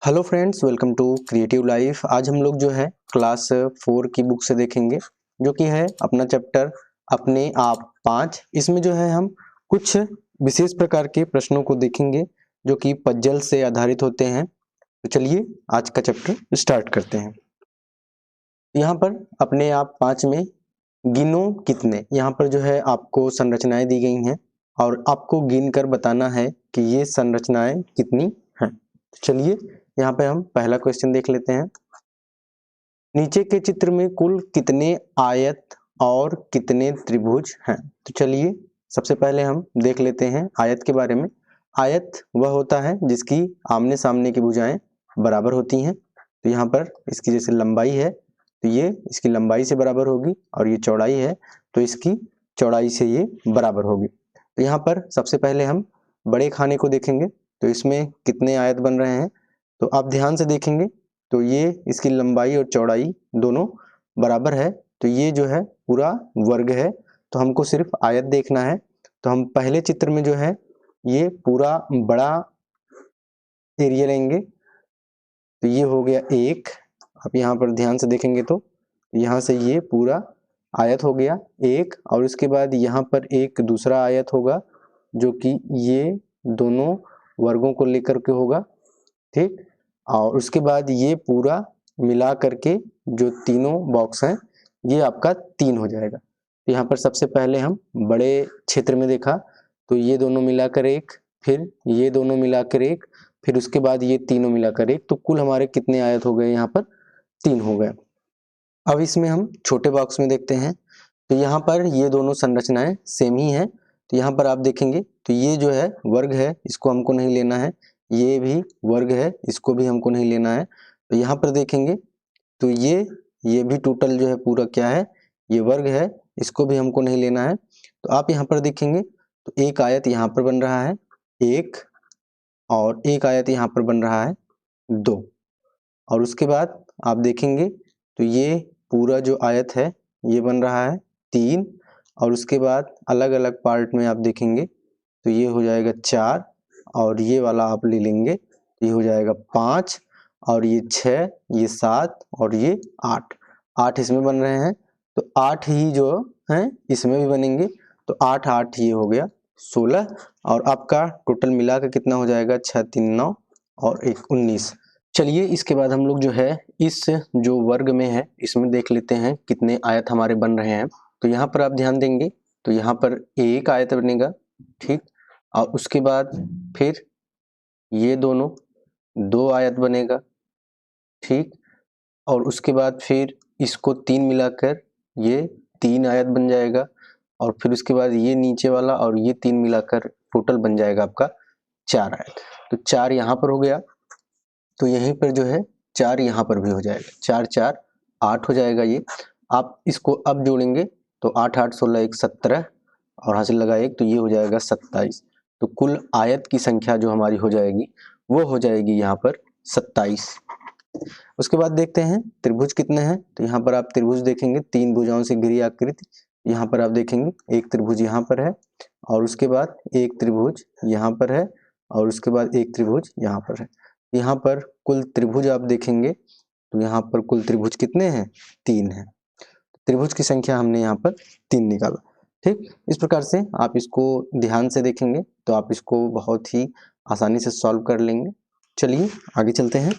Hello friends, welcome to creative life. आज हम लोग जो है क्लास 4 की बुक से देखेंगे, जो कि है अपना चैप्टर अपने आप 5। इसमें जो है हम कुछ विशेष प्रकार के प्रश्नों को देखेंगे जो कि पजल से आधारित होते हैं। तो चलिए आज का चैप्टर स्टार्ट करते हैं। यहाँ पर अपने आप 5 में गिनो कितने, यहाँ पर जो है आपको संरचनाएं दी गई हैं और आपको गिन कर बताना है कि ये संरचनाएं कितनी हैं। तो चलिए यहाँ पे हम पहला क्वेश्चन देख लेते हैं। नीचे के चित्र में कुल कितने आयत और कितने त्रिभुज हैं? तो चलिए सबसे पहले हम देख लेते हैं आयत के बारे में। आयत वह होता है जिसकी आमने सामने की भुजाएं बराबर होती हैं। तो यहाँ पर इसकी जैसे लंबाई है तो ये इसकी लंबाई से बराबर होगी, और ये चौड़ाई है तो इसकी चौड़ाई से ये बराबर होगी। तो यहाँ पर सबसे पहले हम बड़े खाने को देखेंगे, तो इसमें कितने आयत बन रहे हैं। तो आप ध्यान से देखेंगे तो ये इसकी लंबाई और चौड़ाई दोनों बराबर है, तो ये जो है पूरा वर्ग है। तो हमको सिर्फ आयत देखना है। तो हम पहले चित्र में जो है ये पूरा बड़ा एरिया लेंगे, तो ये हो गया 1। आप यहाँ पर ध्यान से देखेंगे तो यहाँ से ये पूरा आयत हो गया 1, और उसके बाद यहाँ पर एक दूसरा आयत होगा जो कि ये दोनों वर्गों को लेकर के होगा, ठीक। और उसके बाद ये पूरा मिला करके जो तीनों बॉक्स हैं ये आपका 3 हो जाएगा। तो यहाँ पर सबसे पहले हम बड़े क्षेत्र में देखा तो ये दोनों मिलाकर 1, फिर ये दोनों मिलाकर 1, फिर उसके बाद ये तीनों मिलाकर 1, तो कुल हमारे कितने आयत हो गए? यहाँ पर 3 हो गए। अब इसमें हम छोटे बॉक्स में देखते हैं, तो यहाँ पर ये दोनों संरचनाएं सेम ही हैं। तो यहाँ पर आप देखेंगे तो ये जो है वर्ग है, इसको हमको नहीं लेना है। ये भी वर्ग है, इसको भी हमको नहीं लेना है। तो यहाँ पर देखेंगे तो ये भी टोटल जो है पूरा क्या है, ये वर्ग है, इसको भी हमको नहीं लेना है। तो आप यहाँ पर देखेंगे तो एक आयत यहाँ पर बन रहा है 1, और एक आयत यहाँ पर बन रहा है 2, और उसके बाद आप देखेंगे तो ये पूरा जो आयत है ये बन रहा है 3, और उसके बाद अलग अलग पार्ट में आप देखेंगे तो ये हो जाएगा 4, और ये वाला आप ले लेंगे तो ये हो जाएगा 5, और ये 6, ये 7, और ये 8। 8 इसमें बन रहे हैं, तो 8 ही जो हैं इसमें भी बनेंगे। तो 8 8 ये हो गया 16, और आपका टोटल मिला के कितना हो जाएगा? 6 3 9 और 1 19। चलिए इसके बाद हम लोग जो है इस जो वर्ग में है इसमें देख लेते हैं कितने आयत हमारे बन रहे हैं। तो यहाँ पर आप ध्यान देंगे तो यहाँ पर एक आयत बनेगा, ठीक। और उसके बाद फिर ये दोनों 2 आयत बनेगा, ठीक। और उसके बाद फिर इसको 3 मिलाकर ये 3 आयत बन जाएगा, और फिर उसके बाद ये नीचे वाला और ये 3 मिलाकर टोटल बन जाएगा आपका 4 आयत। तो 4 यहाँ पर हो गया, तो यहीं पर जो है 4 यहाँ पर भी हो जाएगा। 4 4 8 हो जाएगा ये। आप इसको अब जोड़ेंगे तो 8 8 16 1 17, और हासिल लगा 1, तो ये हो जाएगा 27। तो कुल आयत की संख्या जो हमारी हो जाएगी वो हो जाएगी यहाँ पर 27। उसके बाद देखते हैं त्रिभुज कितने हैं। तो यहाँ पर आप त्रिभुज देखेंगे 3 भुजाओं से घिरी आकृति। यहाँ पर आप देखेंगे एक त्रिभुज यहाँ पर है, और उसके बाद एक त्रिभुज यहाँ पर है, और उसके बाद एक त्रिभुज यहाँ पर है। यहाँ पर कुल त्रिभुज आप देखेंगे तो यहाँ पर कुल त्रिभुज कितने हैं? 3 हैं। त्रिभुज की संख्या हमने यहाँ पर 3 निकाला, ठीक। इस प्रकार से आप इसको ध्यान से देखेंगे तो आप इसको बहुत ही आसानी से सॉल्व कर लेंगे। चलिए आगे चलते हैं।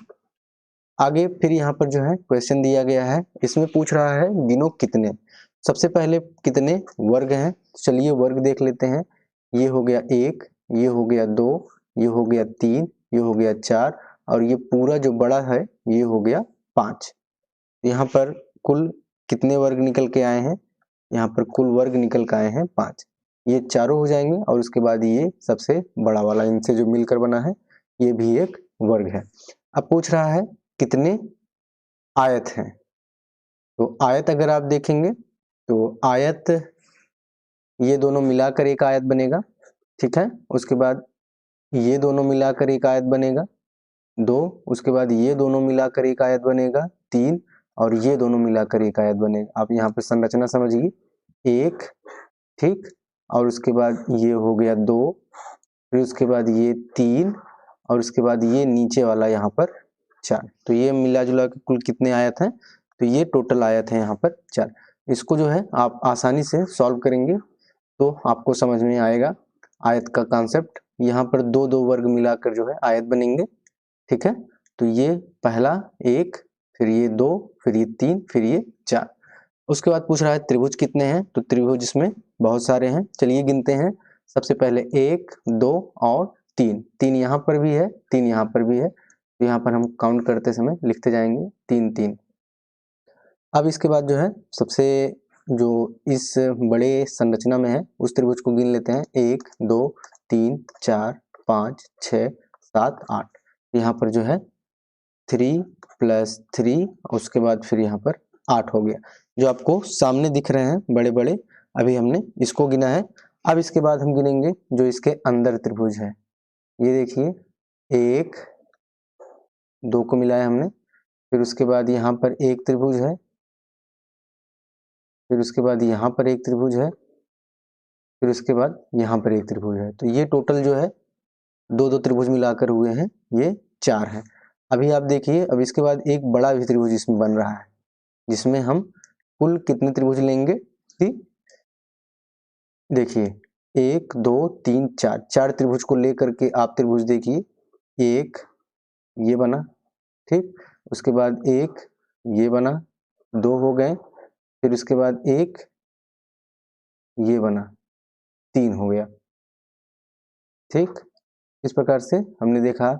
आगे फिर यहाँ पर जो है क्वेश्चन दिया गया है, इसमें पूछ रहा है गिनो कितने। सबसे पहले कितने वर्ग हैं, चलिए वर्ग देख लेते हैं। ये हो गया 1, ये हो गया 2, ये हो गया 3, ये हो गया 4, और ये पूरा जो बड़ा है ये हो गया 5। यहाँ पर कुल कितने वर्ग निकल के आए हैं? यहाँ पर कुल वर्ग निकल के आए हैं 5। ये चारों हो जाएंगे, और उसके बाद ये सबसे बड़ा वाला इनसे जो मिलकर बना है ये भी एक वर्ग है। अब पूछ रहा है कितने आयत हैं। तो आयत अगर आप देखेंगे तो आयत ये दोनों मिलाकर एक आयत बनेगा, ठीक है। उसके बाद ये दोनों मिलाकर एक आयत बनेगा 2, उसके बाद ये दोनों मिलाकर एक आयत बनेगा 3, और ये दोनों मिलाकर एक आयत बनेगा। आप यहाँ पर संरचना समझिए, 1, ठीक, और उसके बाद ये हो गया 2, फिर उसके बाद ये 3, और उसके बाद ये नीचे वाला यहाँ पर 4। तो ये मिला जुला के कुल कितने आयत हैं, तो ये टोटल आयत है यहाँ पर 4। इसको जो है आप आसानी से सॉल्व करेंगे तो आपको समझ में आएगा आयत का कॉन्सेप्ट। यहाँ पर दो दो वर्ग मिलाकर जो है आयत बनेंगे, ठीक है। तो ये पहला 1, फिर ये 2, फिर ये 3, फिर ये 4। उसके बाद पूछ रहा है त्रिभुज कितने हैं, तो त्रिभुज इसमें बहुत सारे हैं, चलिए गिनते हैं। सबसे पहले 1, 2 और 3। 3 यहाँ पर भी है, 3 यहाँ पर भी है, तो यहाँ पर हम काउंट करते समय लिखते जाएंगे 3 3। अब इसके बाद जो है सबसे जो इस बड़े संरचना में है उस त्रिभुज को गिन लेते हैं। 1, 2, 3, 4, 5, 6, 7, 8। यहाँ पर जो है 3 + 3, उसके बाद फिर यहाँ पर 8 हो गया, जो आपको सामने दिख रहे हैं बड़े बड़े। अभी हमने इसको गिना है। अब इसके बाद हम गिनेंगे जो इसके अंदर त्रिभुज है। ये देखिए 1, 2 को मिलाया हमने, फिर उसके बाद यहाँ पर एक त्रिभुज है, फिर उसके बाद यहाँ पर एक त्रिभुज है, फिर उसके बाद यहाँ पर एक त्रिभुज है। तो ये टोटल जो है दो दो त्रिभुज मिलाकर हुए हैं, ये 4 है। अभी आप देखिए, अब इसके बाद एक बड़ा भी त्रिभुज इसमें बन रहा है, जिसमें हम कुल कितने त्रिभुज लेंगे, ठीक। देखिए 1, 2, 3, 4, 4 त्रिभुज को लेकर के आप त्रिभुज देखिए। एक ये बना, ठीक। उसके बाद एक ये बना, 2 हो गए। फिर उसके बाद एक ये बना, 3 हो गया, ठीक। इस प्रकार से हमने देखा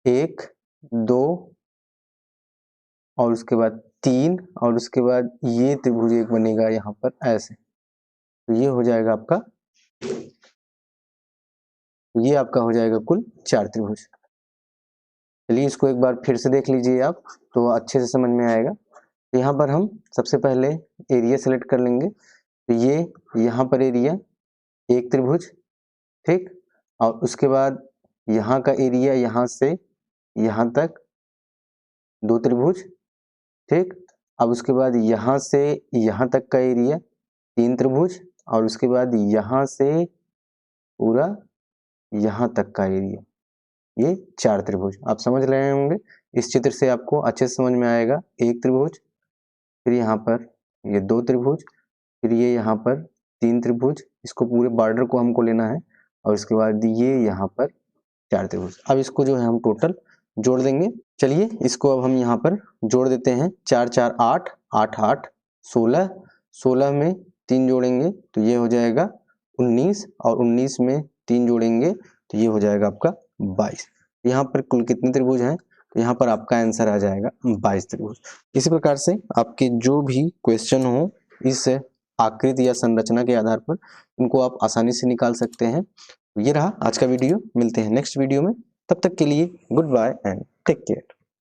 1, 2 और उसके बाद 3 और उसके बाद ये त्रिभुज एक बनेगा यहाँ पर ऐसे। तो ये हो जाएगा आपका, ये आपका हो जाएगा कुल 4 त्रिभुज। चलिए इसको एक बार फिर से देख लीजिए आप, तो अच्छे से समझ में आएगा। तो यहाँ पर हम सबसे पहले एरिया सेलेक्ट कर लेंगे। तो ये यहाँ पर एरिया एक त्रिभुज, ठीक। और उसके बाद यहाँ का एरिया यहाँ से यहाँ तक 2 त्रिभुज, ठीक। अब उसके बाद यहाँ से यहाँ तक का एरिया 3 त्रिभुज, और उसके बाद यहाँ से पूरा यहाँ तक का एरिया, ये 4 त्रिभुज। आप समझ रहे होंगे, इस चित्र से आपको अच्छे से समझ में आएगा। एक त्रिभुज, फिर यहाँ पर ये 2 त्रिभुज, फिर ये यहाँ पर 3 त्रिभुज, इसको पूरे बॉर्डर को हमको लेना है, और उसके बाद ये यहाँ पर 4 त्रिभुज। अब इसको जो है हम टोटल जोड़ देंगे। चलिए इसको अब हम यहाँ पर जोड़ देते हैं। 4 4 8, 8 8 16, 16 में 3 जोड़ेंगे तो ये हो जाएगा 19, और 19 में 3 जोड़ेंगे तो ये हो जाएगा आपका 22। यहाँ पर कुल कितने त्रिभुज हैं, तो यहाँ पर आपका आंसर आ जाएगा 22 त्रिभुज। इसी प्रकार से आपके जो भी क्वेश्चन हो इस आकृति या संरचना के आधार पर उनको आप आसानी से निकाल सकते हैं। ये रहा आज का वीडियो, मिलते हैं नेक्स्ट वीडियो में। तब तक के लिए goodbye and take care.